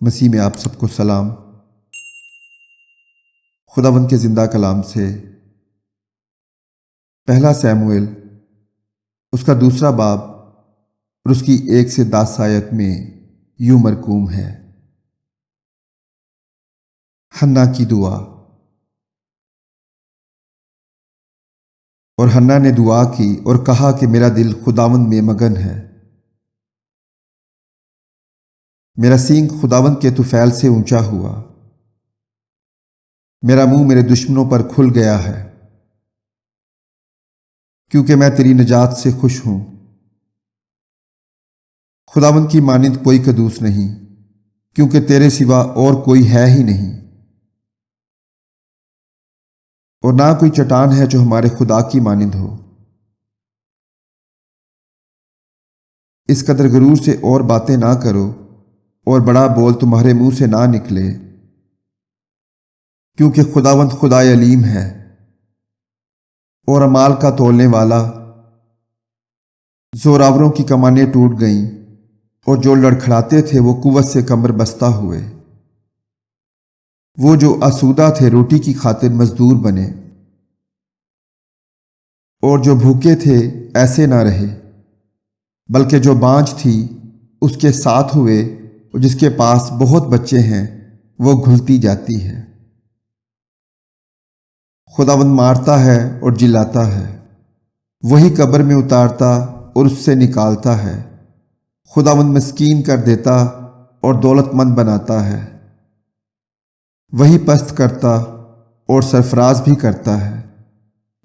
مسیح میں آپ سب کو سلام۔ خداوند کے زندہ کلام سے پہلا سیموئیل اس کا 2 باب اور اس کی 1 سے 10 آیت میں یوں مرقوم ہے۔ حنا کی دعا۔ اور حنا نے دعا کی اور کہا کہ میرا دل خداوند میں مگن ہے، میرا سینگ خداوند کے طفیل سے اونچا ہوا، میرا منہ میرے دشمنوں پر کھل گیا ہے، کیونکہ میں تیری نجات سے خوش ہوں۔ خداوند کی مانند کوئی قدوس نہیں، کیونکہ تیرے سوا اور کوئی ہے ہی نہیں، اور نہ کوئی چٹان ہے جو ہمارے خدا کی مانند ہو۔ اس قدر غرور سے اور باتیں نہ کرو، اور بڑا بول تمہارے منہ سے نہ نکلے، کیونکہ خداوند خدائے علیم ہے اور اعمال کا تولنے والا۔ زوراوروں کی کمانیں ٹوٹ گئیں، اور جو لڑکھڑاتے تھے وہ قوت سے کمر بستہ ہوئے۔ وہ جو آسودہ تھے روٹی کی خاطر مزدور بنے، اور جو بھوکے تھے ایسے نہ رہے، بلکہ جو بانجھ تھی اس کے ساتھ ہوئے، اور جس کے پاس بہت بچے ہیں وہ گھلتی جاتی ہے۔ خداوند مارتا ہے اور جلاتا ہے، وہی قبر میں اتارتا اور اس سے نکالتا ہے۔ خداوند مسکین کر دیتا اور دولت مند بناتا ہے، وہی پست کرتا اور سرفراز بھی کرتا ہے۔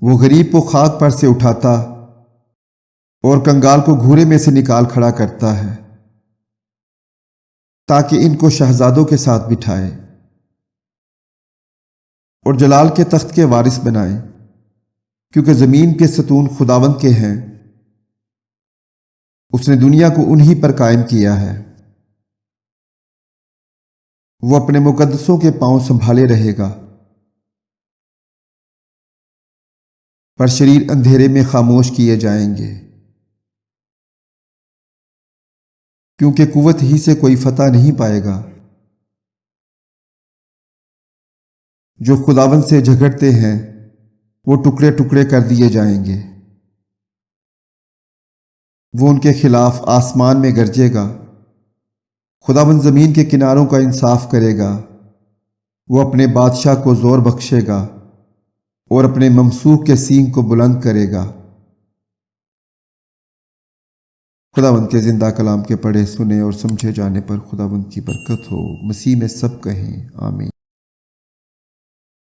وہ غریب کو خاک پر سے اٹھاتا اور کنگال کو گھورے میں سے نکال کھڑا کرتا ہے، تاکہ ان کو شہزادوں کے ساتھ بٹھائے اور جلال کے تخت کے وارث بنائے، کیونکہ زمین کے ستون خداوند کے ہیں، اس نے دنیا کو انہی پر قائم کیا ہے۔ وہ اپنے مقدسوں کے پاؤں سنبھالے رہے گا، پر شریر اندھیرے میں خاموش کیے جائیں گے، کیونکہ قوت ہی سے کوئی فتح نہیں پائے گا۔ جو خداوند سے جھگڑتے ہیں وہ ٹکڑے ٹکڑے کر دیے جائیں گے۔ وہ ان کے خلاف آسمان میں گرجے گا۔ خداوند زمین کے کناروں کا انصاف کرے گا۔ وہ اپنے بادشاہ کو زور بخشے گا اور اپنے ممسوک کے سینگ کو بلند کرے گا۔ خداوند کے زندہ کلام کے پڑھے سنے اور سمجھے جانے پر خداوند کی برکت ہو۔ مسیح میں سب کہیں آمین۔